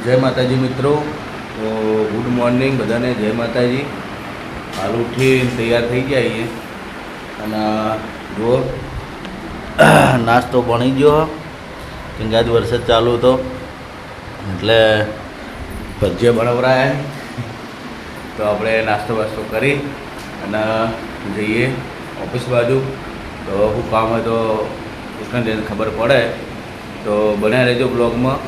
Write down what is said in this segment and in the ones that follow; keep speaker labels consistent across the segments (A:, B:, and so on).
A: જય માતાજી મિત્રો. તો ગુડ મોર્નિંગ બધાને. જય માતાજી. હાલ ઉઠીને તૈયાર થઈ ગયા છીએ અને જો નાસ્તો બની ગયો કેમ કે આજ વરસાદ ચાલુ હતો એટલે ભજીયા બનાવરાયા. તો આપણે નાસ્તો વાસ્તો કરી અને જઈએ ઓફિસ બાજુ. તો શું કામ હોય તો કૃષ્ણને ખબર પડે તો બન્યા રહેજો બ્લોગમાં.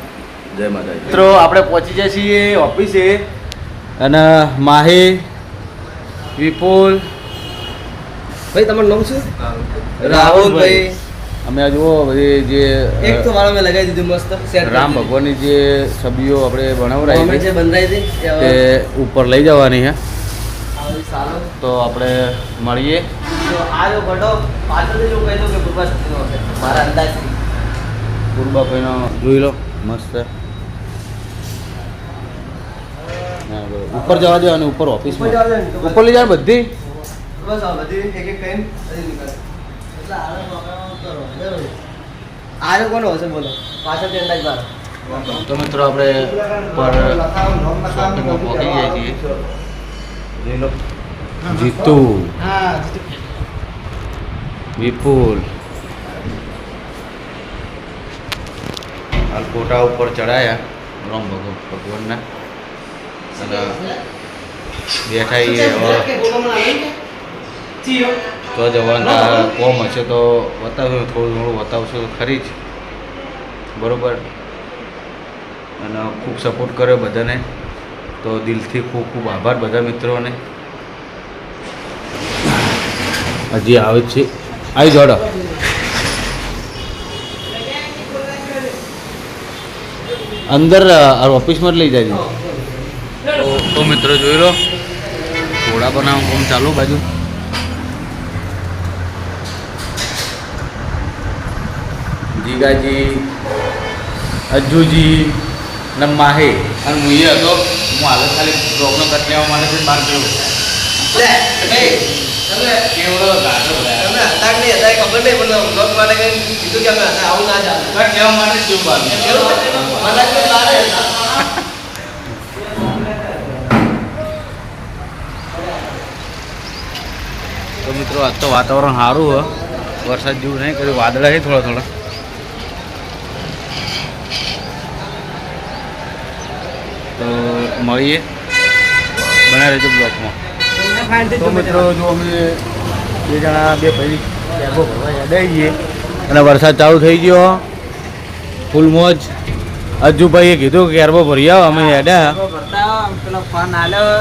A: જય માતાજી મિત્રો. આપણે પહોંચી જાય છીએ ઓફિસે અને માહી વિપુલ
B: ભાઈ તમારું નામ શું?
A: રાહુલભાઈ. અમે આ જુઓ બધી જે
B: એક તો વાળો મેં લગાવી દીધું મસ્ત
A: રામ ભગવાનની જે છબીઓ આપણે બનાવરાઈ
B: જે બંધાઈ હતી
A: તે ઉપર લઈ જવાની છે. તો આપણે મળીએ.
B: આ જો ઘટો પાછળથી જો કહી દો કે પૂર્વા સ્થિતિનો હશે મારા અંદાજથી.
A: પૂર્વાભાઈનો જોઈ લો મસ્ત. ઉપર જવા દો અને ઉપર ઓફિસમાં ઉપર લઈ જાય બધી.
B: બસ આ બધી એક એક કહીને એટલે આ કોનો હશે બોલો પાછળથી અંદાજ મારો.
A: તો મિત્રો આપણે પર શોપિંગમાં પહોંચી જાય છીએ. જોઈ લો જીતુ વિપુલ હાલ ફોટા ઉપર ચડાયા રામ ભગવાનના અને બેઠા છીએ. તો જવાના કોમ હશે તો બતાવશો, થોડું ઘણું બતાવશો ખરી જ બરાબર. અને ખૂબ સપોર્ટ કર્યો બધાને તો દિલથી ખૂબ ખૂબ આભાર બધા મિત્રોને. હજી આવે છે આવી જોડો. અંદર ઓફિસમાં જ લઈ જાય. તો મિત્રો જોઈ લો થોડા બનાવવાનું કામ ચાલુ બાજુ. જીગાજી અજ્જુજી ને માહે અને હું એ હતો. હું હાલ ખાલી બ્લોગનો કટ લેવા માટે છે બહાર ગયો. કેવડો ગાઢો
B: તમે હતા કે નહીં હતા એ ખબર નહીં પણ બ્લોગ માટે કઈ કીધું કે અમે હતા આવું ના ચાલે
A: કટ લેવા માટે જ બહાર
B: મને તો બહાર જ હતા.
A: તો મિત્રો આજ તો વાતાવરણ સારું હોય, વરસાદ જેવું નહીં કર્યું, વાદળા છે થોડા થોડા. તો મળીએ બનાવી રહેજો બ્લોકમાં. તો મિત્રો જો અમે બે જણા બે ભાઈ કેબો ભરવા યાદ જઈએ અને વરસાદ ચાલુ થઈ ગયો ફૂલ મોજ. અજ્જુભાઈએ કીધું કે કેરબો ભરી આવો. અમે હેડ્યા
B: પેલો ફોન આલ્યો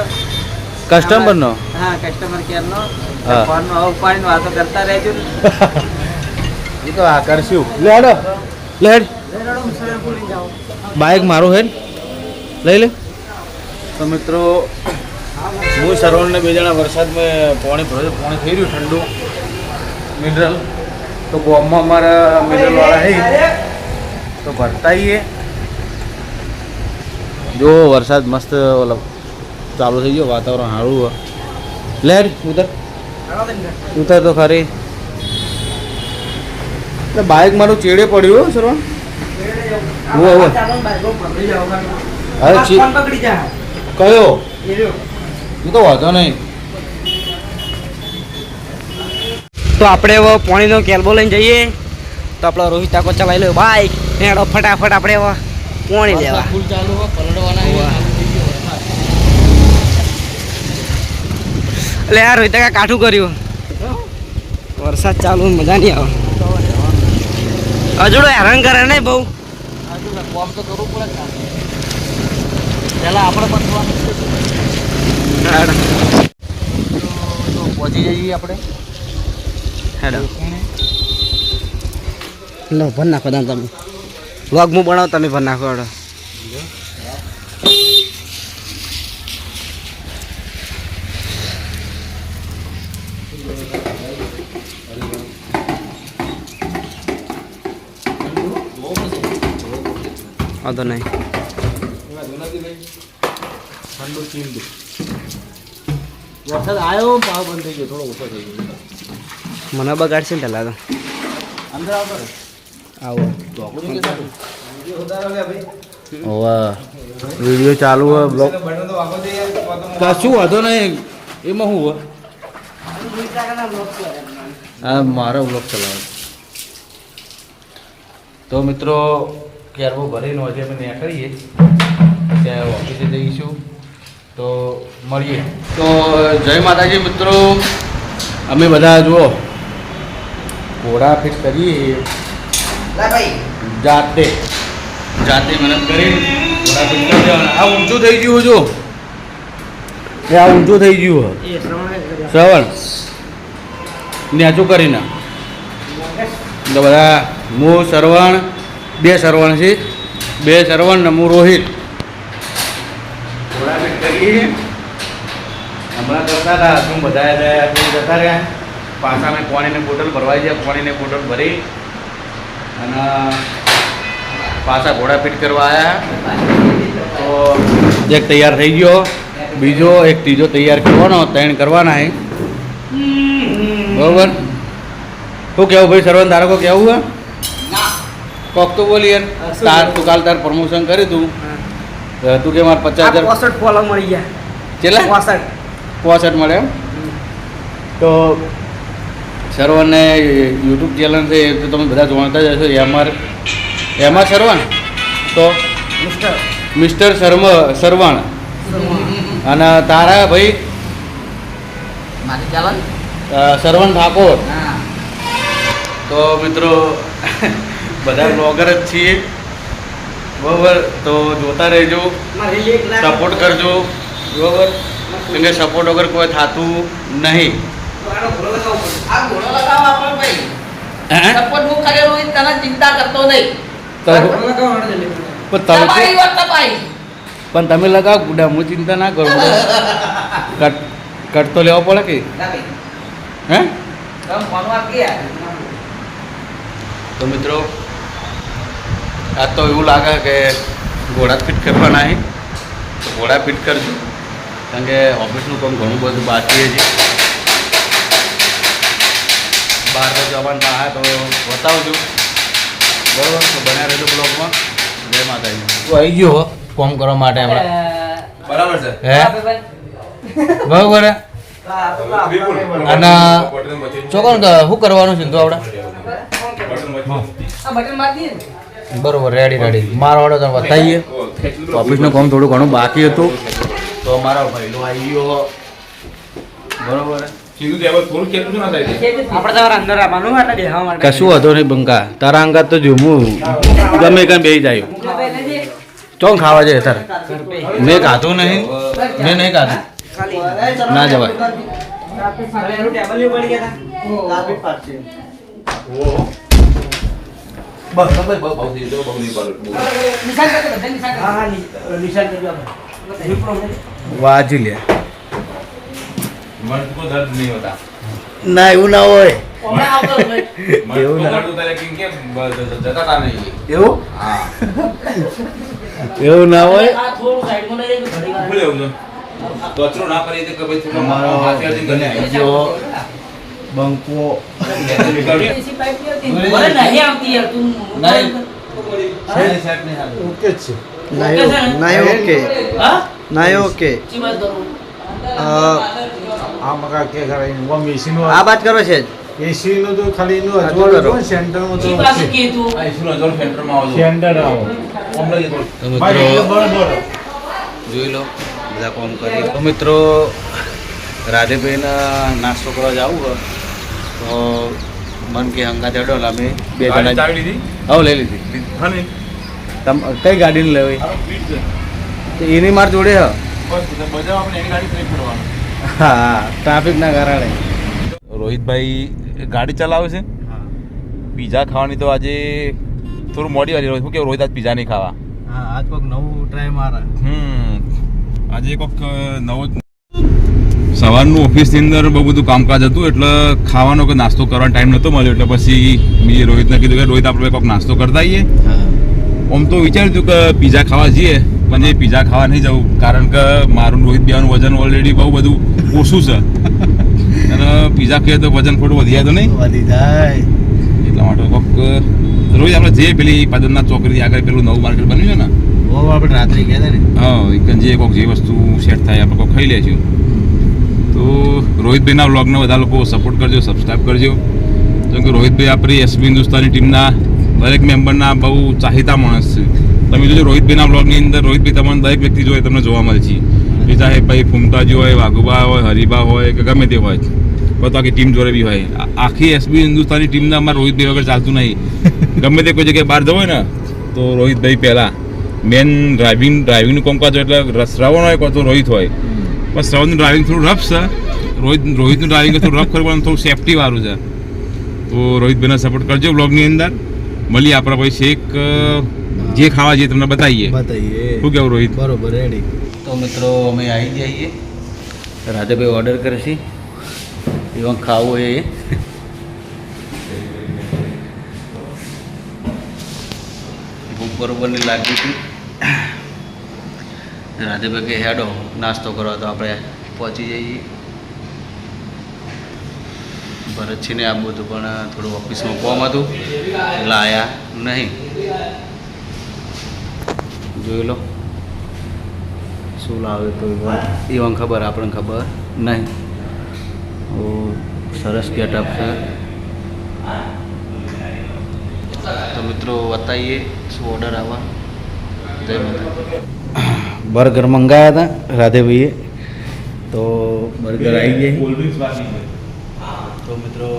A: કસ્ટમરનો.
B: હા કસ્ટમર કેરનો
A: હા.
B: ફોન ઉપાડીને વાતો કરતા રહેજો.
A: એ તો આ કરશું. લે હેડો લે હેડ. બાઇક મારું હેડ લઈ લે. તો મિત્રો હું સરવણને બે જણા વરસાદમાં પાણી ભરે પાણી થઈ રહ્યું ઠંડુ મિનરલ. તો ગોમમાં અમારા મિનરલવાળા હે તો ભરતા આવીએ. જો વરસાદ મસ્ત ઓલો ચાલુ થઈ ગયો, વાતાવરણ સારું હોય. લે હેડ ઉતર ઉતર તો ખરી. બાઇક મારું ચેડે પડ્યું સરવણ. અરે
B: પકડી જા
A: કયો એ તો વાંધો નહીં.
B: તો આપણે હવે પાણીનો કેલ્બો લઈને જઈએ. તો આપણો રોહિત આકો ચલાવી લો બાઈક હેડો ફટાફટ આપણે હવે પાણી લેવા.
A: ફૂલ ચાલુ હોય પલડવાના.
B: એટલે યાર રોહિત કાકા કાઠું કર્યું. વરસાદ ચાલુ મજા નહીં આવે. હજુડો હેરાન કરે ને બહુ.
A: કોમ તો કરવું પડે પેલા આપણે પતવાનું. તો પહોંચી જઈએ આપણે.
B: હેડો લો ભર નાખો તમે વ્લોગ હું બનાવો તમે ભર નાખો. હેડો વાંધો નહીં.
A: ઠંડુ ચીંડું વરસાદ આવ્યો પાવ બંધ થઈ ગયો, થોડો ઓછો થઈ ગયો.
B: મને બગાડશે ને પેલા તો
A: અંદર આવતો
B: આવો
A: ઓવા વિડીયો ચાલુ હોય બ્લોગ કશું વાંધો નહીં એમાં શું હોય હા મારો બ્લોગ ચલાવે તો મિત્રો ક્યારવો ભરીને હજી અમે નીકળીએ ત્યાં ઓફિસે જઈશું તો મળીએ તો જય માતાજી મિત્રો અમે બધા જુઓ ઘોડા ફિટ કરીએ જાતે મહેનત કરી ઘોડા ફિટ કરી દેવાના આ ઊંચું થઈ ગયું જો આ ઊંચું થઈ ગયું શ્રવણ નેચું કરીને તો બધા હું શ્રવણ બે શ્રવણ છે બે શ્રવણ ને હું રોહિત ઘોડા ફિટ કરીએ હમણાં કરતા હતા શું બધા જતા રહ્યા પાછા મેં પાણીની બોટલ ભરવાઈ જાય પાણીની બોટલ ભરી અને પાછા ઘોડા ફિટ કરવા આવ્યા તો એક તૈયાર થઈ ગયો બીજો એક ત્રીજો તૈયાર કરવાનો 3 કરવાના છે બરાબર શું કહેવું ભાઈ સર્વન તારે કોઈ કહેવું હે કોક તો બોલી યાર તાર તું કાલ તાર પ્રમોશન કરી તું તું કે મારે 50,000
B: 65 ફોલો મળી ગયા
A: કેટલા 65 મળે એમ તો સર્વનને યુટ્યુબ ચેનલ છે એ તો તમે બધા જાણતા જ હશો એમાં સર્વણ તો મિસ્ટર સર્વણ અને તારા ભાઈ સર્વણ ઠાકોર તો મિત્રો બધા બ્લોગર જ છીએ બરાબર તો જોતા રહેજો સપોર્ટ કરજો બરાબર કેમ કે સપોર્ટ વગર કોઈ થતું નહીં
C: ચિંતા કરતો નહીં
A: પણ તમે લગાવો ગુડા હું ચિંતા ના કરું કટ તો લેવો પડે કે હે તો મિત્રો આજ તો એવું લાગે કે ઘોડા ફિટ કરવાના છે તો ઘોડા ફિટ કરજો કારણ કે ઓફિસનું કામ ઘણું બધું બાકી છે બહાર તો જવાનું થાય તો બતાવજો બરાબર તો બન્યા રહેજો બ્લોગમાં જય માતાજી તું આવી ગયો ફોર્મ કરવા માટે હમણાં
D: બરાબર છે
A: હે બરાબર હે અને ચોકન શું કરવાનું છે તો આપણે બરોબર રેડી મારો વાળો તમે બતાવીએ ઓફિસનું કામ થોડું ઘણું બાકી હતું તો મારો ભાઈલો આવી ગયો બરોબર
D: કીધું તે થોડું કેટલું ના થાય
B: આપણે તમારે અંદર આવવાનું માટે બેહવા માટે
A: કશું હતો નહીં બંકા તારા અંગાત તો જોમું ગમે કાંઈ બેસી જાય ચોક ખાવા જાય તારે મેં ખાધું નહીં મેં નહીં ખાધું ના જવાય વાજી લે
D: मन को दर्द नहीं होता
A: ના એવું ના હોય
D: એવું ना जता नहीं
A: એવું
D: हाँ
A: એવું ના હોય
D: बोले हो तो अचरो ना पड़ी तो कभी थोड़ा
A: અમારો
D: हाथ से गने
A: જો બંકો
E: ઓકે છે નાયો ઓકે નાયો ઓકે આ મકા કે કરે વો મેશિન
B: આ વાત કરો છે
E: એસી નું તો ખાલી નું અજવાળું સેન્ટર માં તો
D: इसरो जोन सेंटर में आओ
E: સેન્ટર આવો
D: हम लोग ये
A: તો
E: ભાઈ
A: મિત્રો
E: બરોબર
A: જોઈ લો બધા કામ કરી તો મિત્રો રાધેભાઈના નાસ્તો કરવા જવું હોય તો મન કે હંગા ચડો અમે બે
D: गाड़ी
A: જણા
D: चाबी ली थी
A: હવે લઈ લીધી
D: हाँ नहीं
A: તમ કઈ ગાડીને લેવી
D: हां स्पीड से
A: તો એની માર જોડે હ
D: बस बजाओ अपने एक गाड़ी ब्रेक करवाना
A: હા ટ્રાફિકના કારણે
D: રોહિતભાઈ ગાડી ચલાવે છે પીઝા ખાવાની તો આજે થોડું મોડી વાળી શું કેવું રોહિત આજ પીઝા નહીં ખાવા
A: હા આજ કોઈક નવું ટ્રાય મારા
D: આજે કોઈક નવો સવારનું ઓફિસની અંદર બહુ બધું કામકાજ હતું એટલે ખાવાનો કે નાસ્તો કરવાનો ટાઈમ નહોતો મળ્યો એટલે પછી મેં રોહિતને કીધું કે રોહિત આપણે કોઈક નાસ્તો કરતા આવીએ આમ તો વિચાર્યું હતું કે પીઝા ખાવા જઈએ પણ એ પીઝા ખાવા નહીં જવું કારણ કે મારું રોહિત બેનું વજન ઓલરેડી બહુ બધું ઓછું છે અને પીઝા ખાઈએ તો વજન થોડું વધી જાય તો નહીં
A: વધી જાય
D: એટલા માટે કોઈક રોહિત આપણે જઈએ પેલી પાદરના ચોકડી આગળ પેલું નવું માર્કેટ બન્યું છે ને
A: ઓ બહુ આપણે રાત્રે ગયા હતા ને.
D: હા એક જે કોઈક જે વસ્તુ સેટ થાય આપણે કોઈ ખાઈ લેશું. તો રોહિતભાઈના વ્લોગને બધા લોકો સપોર્ટ કરજો, સબસ્ક્રાઈબ કરજો. કેમ કે રોહિતભાઈ આપણી એસબી હિન્દુસ્તાની ટીમના દરેક મેમ્બરના બહુ ચાહિતા માણસ છે. તમે જોજો રોહિતભાઈના વ્લોગની અંદર રોહિતભાઈ તમને દરેક વ્યક્તિ જોઈએ તમને જોવા મળશે. એ ચાહે ભાઈ ફૂમતાજી હોય, વાઘુબા હોય, હરિબા હોય કે ગમે તે હોય, તો આખી ટીમ જોડે બી હોય. આખી એસબી હિન્દુસ્તાની ટીમના અમારા રોહિતભાઈ વગર ચાલતું નહીં. ગમે તે કોઈ જગ્યાએ બહાર જવું હોય ને તો રોહિતભાઈ પહેલાં મેન ડ્રાઇવિંગનું કામકાજ હોય. એટલે શ્રવણ હોય કાં તો રોહિત હોય. પણ શ્રવણનું ડ્રાઇવિંગ થોડું રફ છે. રોહિતનું ડ્રાઇવિંગ થોડું રફ કરવાનું થોડું સેફ્ટીવાળું છે. તો રોહિતભાઈને સપોર્ટ કરજો બ્લોગની અંદર. મળીએ આપણા પછી શેક જે ખાવા જઈએ તમને બતાવીએ. શું કેવું રોહિત?
E: બરોબર રેડી.
A: તો મિત્રો અમે આવી જઈએ. રાધેભાઈ ઓર્ડર કરશે એવું ખાવું એ ભૂખ બરોબરની લાગી હતી. રાધેભાઈ કે હેડો નાસ્તો કરવા, તો આપણે પહોંચી જઈએ. ભરતસિંહને આપવું હતું પણ થોડું ઓફિસમાં કોમ હતું એટલે આવ્યા નહીં. જોઈ લો શું લાવે તો એવું ખબર, આપણને ખબર નહીં. સરસ ગેટઅપ છે. તો મિત્રો બતાવીએ શું ઓર્ડર આવવા. જય માતા. બર્ગર મંગાવ્યા હતા રાધેભાઈએ, તો બર્ગર આવી જાય. તો મિત્રો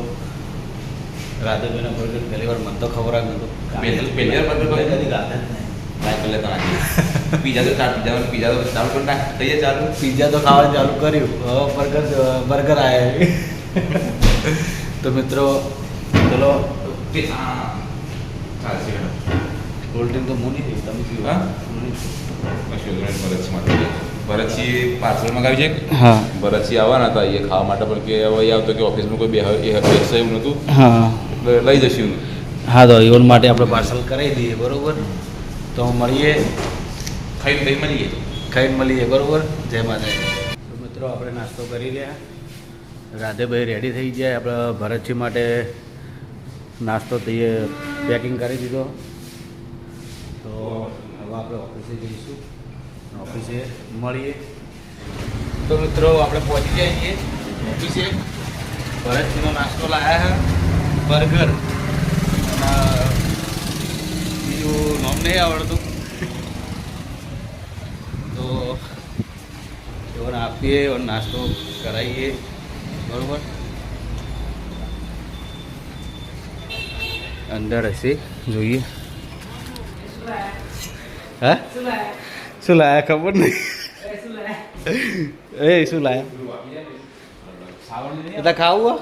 A: રાધેભાઈના બર્ગર પહેલી વાર મને તો ખબર જ નહોતું. પીઝા તો ખાવાનું ચાલુ કર્યું, હવે બર્ગર આવ્યા. તો મિત્રો ચલો કોલ્ડ ડ્રિંક તો હું નહીં પીવું, તમે પીવું?
D: ભરતસિંહ પાર્સલ મંગાવી છે.
A: હા
D: ભરતસિંહ આવવાના હતા એ ખાવા માટે, પણ કે હવે આવતો કે ઓફિસમાં કોઈ બેસે એવું નહોતું,
A: હા
D: એટલે લઈ જશું.
A: હા, તો ઇવન માટે આપણે પાર્સલ કરાવી દઈએ. બરાબર, તો મળીએ,
D: ખાઈને મળીએ.
A: બરાબર. જય માતાજી. તો મિત્રો આપણે નાસ્તો કરી રહ્યા. રાધેભાઈ રેડી થઈ જાય. આપણે ભરતસિંહ માટે નાસ્તો પેકિંગ કરી દીધો. તો હવે આપણે ઓફિસે જઈશું, ઓફિસે મળીએ. તો મિત્રો આપણે પહોંચી જાય છીએ ઓફિસે. ભરતસિંહનો નાસ્તો લાવ્યા છે બર્ગર, બીજું નામ નહીં આવડતું, તો એઓને આપીએ, એવો નાસ્તો કરાવીએ. બરાબર, અંદર હશે, જોઈએ. હા, શું લાયા ખબર નહીં. એ શું લાયા? એટલે ખાવું?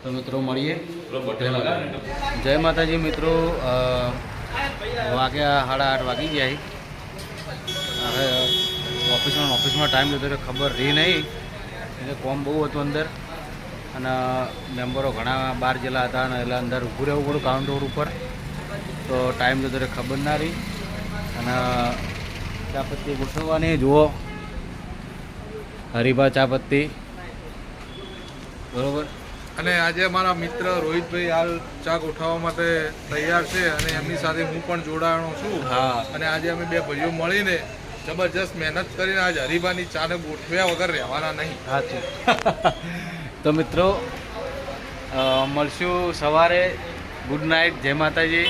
A: તો મિત્રો મળીએ. જય માતાજી. મિત્રો વાગ્યા 8:30 વાગી ગયા. હવે ઓફિસમાં ટાઈમ લીધો એટલે ખબર રહી નહીં, એટલે કોમ બહુ હતું અંદર, અને મેમ્બરો ઘણા બહાર જેલા હતા, અને એટલે અંદર ઊભું રહેવું પડ્યું કાઉન્ટર ઉપર. તો ટાઈમ લીધો એટલે ખબર ના રહી. અને ચાપત્તી ગોઠવવાની જુઓ, હરિભા ચાપત્તી. બરોબર.
F: અને આજે અમારા મિત્ર રોહિતભાઈ હાલ ચા ગોઠવવા માટે તૈયાર છે, અને એમની સાથે હું પણ જોડાણો છું.
A: હા.
F: અને આજે અમે બે ભાઈઓ મળીને જબરજસ્ત મહેનત કરીને આજ હરિભાની ચાને ગોઠવ્યા વગર રહેવાના નહીં.
A: સાચું. તો મિત્રો મળશું સવારે. Good night. જય માતાજી.